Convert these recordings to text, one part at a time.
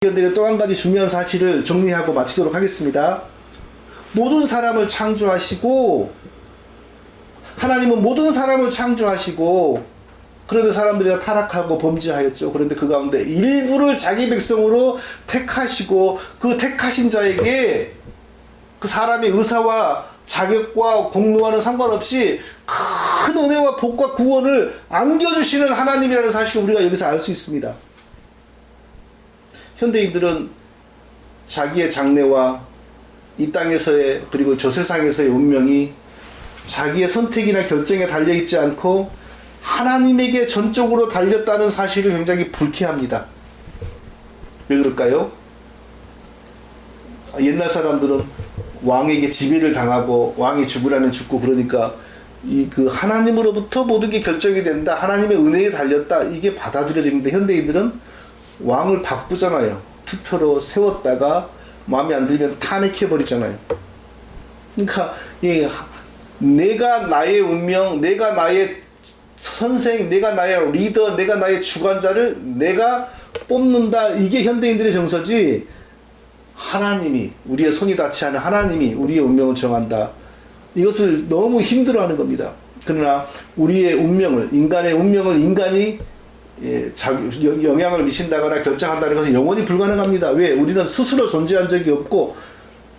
의견들의 또 한 가지 중요한 사실을 정리하고 마치도록 하겠습니다. 모든 사람을 창조하시고, 하나님은 모든 사람을 창조하시고, 그런데 사람들이 다 타락하고 범죄하였죠. 그런데 그 가운데 일부를 자기 백성으로 택하시고, 그 택하신 자에게 그 사람의 의사와 자격과 공로와는 상관없이 큰 은혜와 복과 구원을 안겨주시는 하나님이라는 사실을 우리가 여기서 알 수 있습니다. 현대인들은 자기의 장래와 이 땅에서의 그리고 저 세상에서의 운명이 자기의 선택이나 결정에 달려있지 않고 하나님에게 전적으로 달렸다는 사실을 굉장히 불쾌합니다. 왜 그럴까요? 옛날 사람들은 왕에게 지배를 당하고 왕이 죽으라면 죽고 그러니까 그 하나님으로부터 모든 게 결정이 된다, 하나님의 은혜에 달렸다, 이게 받아들여지는데 현대인들은 왕을 바꾸잖아요. 투표로 세웠다가 마음에 안 들면 탄핵해버리잖아요. 그러니까 내가 나의 운명, 내가 나의 선생, 내가 나의 리더, 내가 나의 주관자를 내가 뽑는다, 이게 현대인들의 정서지, 하나님이, 우리의 손이 닿지 않은 하나님이 우리의 운명을 정한다, 이것을 너무 힘들어하는 겁니다. 그러나 우리의 운명을, 인간의 운명을 인간이 영향을 미친다거나 결정한다는 것은 영원히 불가능합니다. 왜? 우리는 스스로 존재한 적이 없고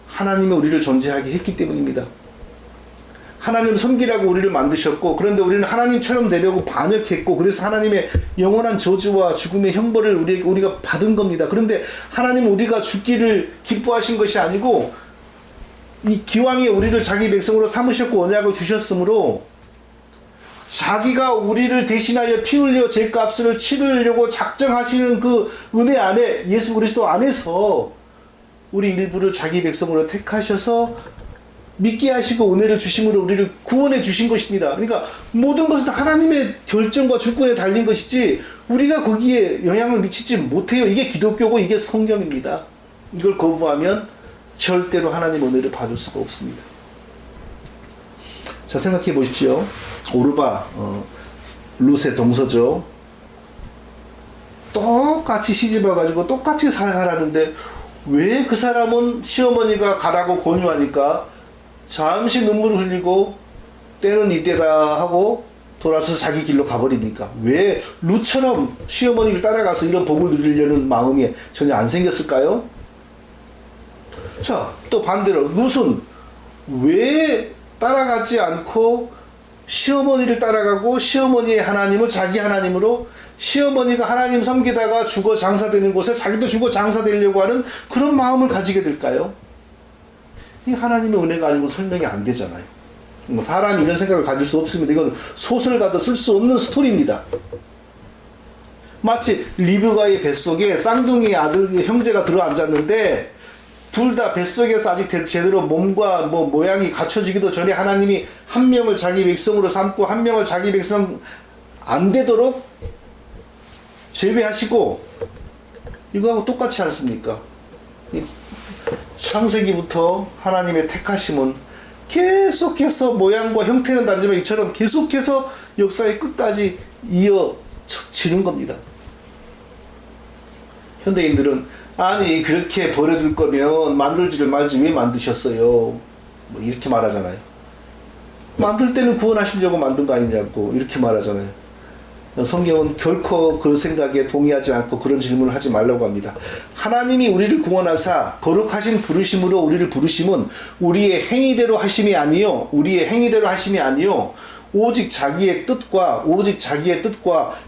하나님이 우리를 존재하게 했기 때문입니다. 하나님 섬기라고 우리를 만드셨고, 그런데 우리는 하나님처럼 되려고 반역했고, 그래서 하나님의 영원한 저주와 죽음의 형벌을 우리가 받은 겁니다. 그런데 하나님은 우리가 죽기를 기뻐하신 것이 아니고 이 기왕에 우리를 자기 백성으로 삼으셨고 언약을 주셨으므로 자기가 우리를 대신하여 피 흘려 죄값을 치르려고 작정하시는 그 은혜 안에, 예수 그리스도 안에서 우리 일부를 자기 백성으로 택하셔서 믿게 하시고 은혜를 주심으로 우리를 구원해 주신 것입니다. 그러니까 모든 것은 하나님의 결정과 주권에 달린 것이지 우리가 거기에 영향을 미치지 못해요. 이게 기독교고 이게 성경입니다. 이걸 거부하면 절대로 하나님 은혜를 받을 수가 없습니다. 자, 생각해 보십시오. 오르바, 룻의 동서죠. 똑같이 시집와가지고 똑같이 살았는데 왜 그 사람은 시어머니가 가라고 권유하니까 잠시 눈물을 흘리고 때는 이때다 하고 돌아서 자기 길로 가버립니까? 왜 룻처럼 시어머니를 따라가서 이런 복을 누리려는 마음이 전혀 안 생겼을까요? 자, 또 반대로 룻은 왜 따라가지 않고 시어머니를 따라가고 시어머니의 하나님을 자기 하나님으로, 시어머니가 하나님 섬기다가 죽어 장사되는 곳에 자기도 죽어 장사되려고 하는 그런 마음을 가지게 될까요? 이 하나님의 은혜가 아니고 설명이 안 되잖아요. 사람이 이런 생각을 가질 수 없습니다. 이건 소설가도 쓸 수 없는 스토리입니다. 마치 리브가의 뱃속에 쌍둥이 아들, 형제가 들어앉았는데 둘 다 뱃속에서 아직 제대로 몸과 모양이 갖춰지기도 전에 하나님이 한 명을 자기 백성으로 삼고 한 명을 자기 백성 안 되도록 제외하시고, 이거하고 똑같지 않습니까? 창세기부터 하나님의 택하심은 계속해서 모양과 형태는 다르지만 이처럼 계속해서 역사의 끝까지 이어지는 겁니다. 현대인들은 아니 그렇게 버려둘 거면 만들지를 말지 왜 만드셨어요? 이렇게 말하잖아요. 만들 때는 구원하시려고 만든 거 아니냐고 이렇게 말하잖아요. 성경은 결코 그 생각에 동의하지 않고 그런 질문을 하지 말라고 합니다. 하나님이 우리를 구원하사 거룩하신 부르심으로 우리를 부르심은 우리의 행위대로 하심이 아니요, 우리의 행위대로 하심이 아니요, 오직 자기의 뜻과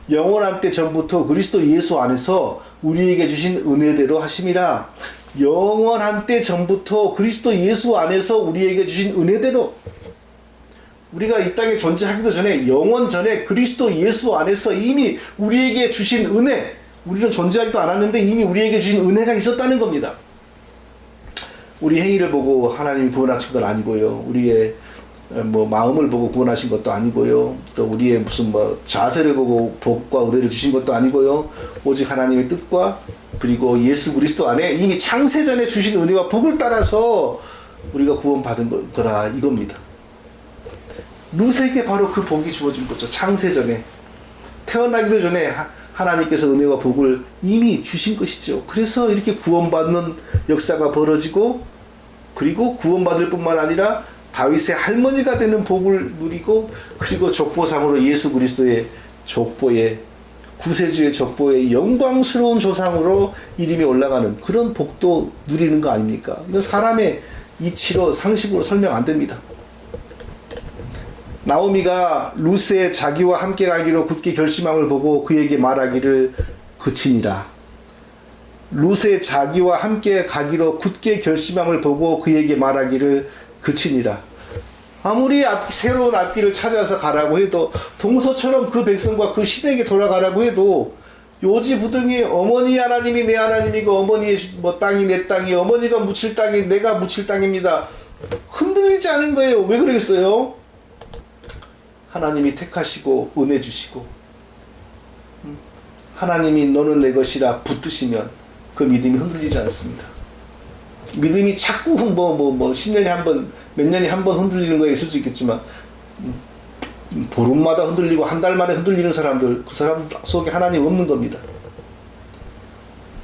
영원한 때 전부터 그리스도 예수 안에서 우리에게 주신 은혜대로 하심이라. 영원한 때 전부터 그리스도 예수 안에서 우리에게 주신 은혜대로, 우리가 이 땅에 존재하기도 전에 영원 전에 그리스도 예수 안에서 이미 우리에게 주신 은혜, 우리는 존재하지도 않았는데 이미 우리에게 주신 은혜가 있었다는 겁니다. 우리 행위를 보고 하나님이 구원하신 건 아니고요, 우리의 마음을 보고 구원하신 것도 아니고요, 또 우리의 무슨 자세를 보고 복과 은혜를 주신 것도 아니고요, 오직 하나님의 뜻과 그리고 예수 그리스도 안에 이미 창세전에 주신 은혜와 복을 따라서 우리가 구원받은 거라 이겁니다. 룻에게 바로 그 복이 주어진 거죠. 창세전에 태어나기도 전에 하나님께서 은혜와 복을 이미 주신 것이죠. 그래서 이렇게 구원받는 역사가 벌어지고, 그리고 구원받을 뿐만 아니라 다윗의 할머니가 되는 복을 누리고, 그리고 족보상으로 예수 그리스도의 족보의, 구세주의 족보의 영광스러운 조상으로 이름이 올라가는 그런 복도 누리는 거 아닙니까? 이건 사람의 이치로 상식으로 설명 안 됩니다. 나오미가 룻의 자기와 함께 가기로 굳게 결심함을 보고 그에게 말하기를 그치니라. 룻의 자기와 함께 가기로 굳게 결심함을 보고 그에게 말하기를 그치니라. 아무리 새로운 앞길을 찾아서 가라고 해도, 동서처럼 그 백성과 그 시대에게 돌아가라고 해도, 요지부동이 어머니 하나님이 내 하나님이고, 어머니의 땅이 내 땅이, 어머니가 묻힐 땅이 내가 묻힐 땅입니다. 흔들리지 않은 거예요. 왜 그러겠어요? 하나님이 택하시고 은혜 주시고, 하나님이 너는 내 것이라 붙드시면 그 믿음이 흔들리지 않습니다. 믿음이 자꾸 10년에 한 번, 몇 년에 한 번 흔들리는 거에 있을 수 있겠지만, 보름마다 흔들리고 한 달 만에 흔들리는 사람들, 그 사람 속에 하나님 없는 겁니다.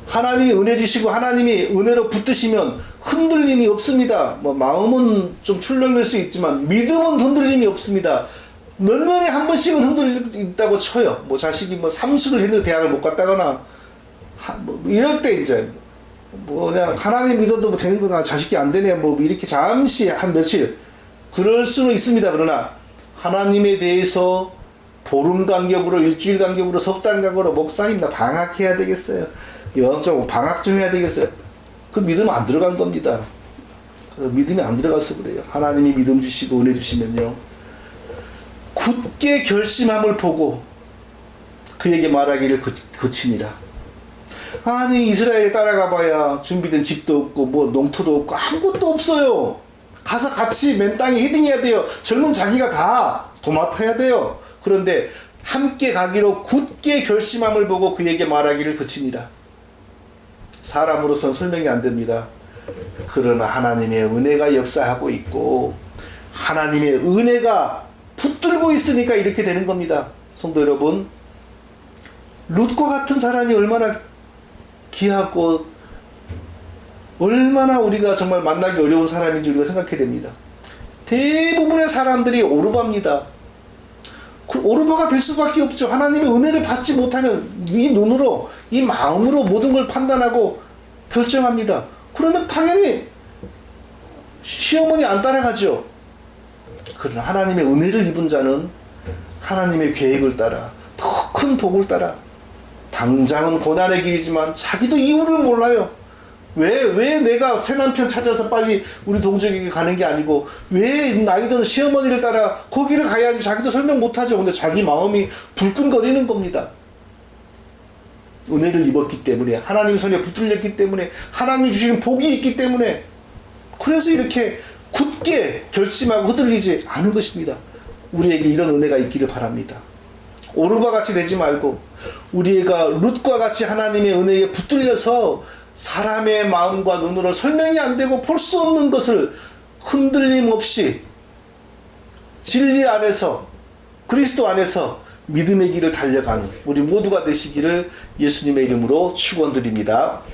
하나님이 은혜 주시고 하나님이 은혜로 붙드시면 흔들림이 없습니다. 마음은 좀 출렁일 수 있지만 믿음은 흔들림이 없습니다. 몇 년에 한 번씩은 흔들린다고 쳐요. 자식이 삼수를 했는데 대학을 못 갔다거나, 이럴 때 이제, 그냥 하나님 믿어도 되는 거다. 자식이 안 되네. 이렇게 잠시 한 며칠. 그럴 수는 있습니다. 그러나, 하나님에 대해서 보름 간격으로, 일주일 간격으로, 석 달 간격으로, 목사님, 나 방학해야 되겠어요. 영적 방학 좀 해야 되겠어요. 그 믿음 안 들어간 겁니다. 믿음이 안 들어가서 그래요. 하나님이 믿음 주시고 은혜 주시면요, 굳게 결심함을 보고 그에게 말하기를 그치니라. 아니, 이스라엘에 따라가 봐야 준비된 집도 없고 농토도 없고 아무것도 없어요. 가서 같이 맨 땅에 헤딩해야 돼요. 젊은 자기가 다 도맡아야 돼요. 그런데 함께 가기로 굳게 결심함을 보고 그에게 말하기를 그치니라. 사람으로선 설명이 안 됩니다. 그러나 하나님의 은혜가 역사하고 있고, 하나님의 은혜가 붙들고 있으니까 이렇게 되는 겁니다. 성도 여러분, 룻과 같은 사람이 얼마나 귀하고 얼마나 우리가 정말 만나기 어려운 사람인지 우리가 생각해야 됩니다. 대부분의 사람들이 오르바입니다. 오르바가 될 수밖에 없죠. 하나님의 은혜를 받지 못하면 이 눈으로, 이 마음으로 모든 걸 판단하고 결정합니다. 그러면 당연히 시어머니 안 따라가죠. 그러나 하나님의 은혜를 입은 자는 하나님의 계획을 따라, 더 큰 복을 따라, 당장은 고난의 길이지만 자기도 이유를 몰라요. 왜 내가 새 남편 찾아서 빨리 우리 동족에게 가는 게 아니고, 왜 나이든 시어머니를 따라 거기를 가야 하는지 자기도 설명 못하죠. 근데 자기 마음이 불끈거리는 겁니다. 은혜를 입었기 때문에, 하나님 손에 붙들렸기 때문에, 하나님이 주시는 복이 있기 때문에, 그래서 이렇게 굳게 결심하고 흔들리지 않은 것입니다. 우리에게 이런 은혜가 있기를 바랍니다. 오르바 같이 되지 말고, 우리가 룻과 같이 하나님의 은혜에 붙들려서 사람의 마음과 눈으로 설명이 안 되고 볼 수 없는 것을 흔들림 없이 진리 안에서, 그리스도 안에서 믿음의 길을 달려가는 우리 모두가 되시기를 예수님의 이름으로 축원드립니다.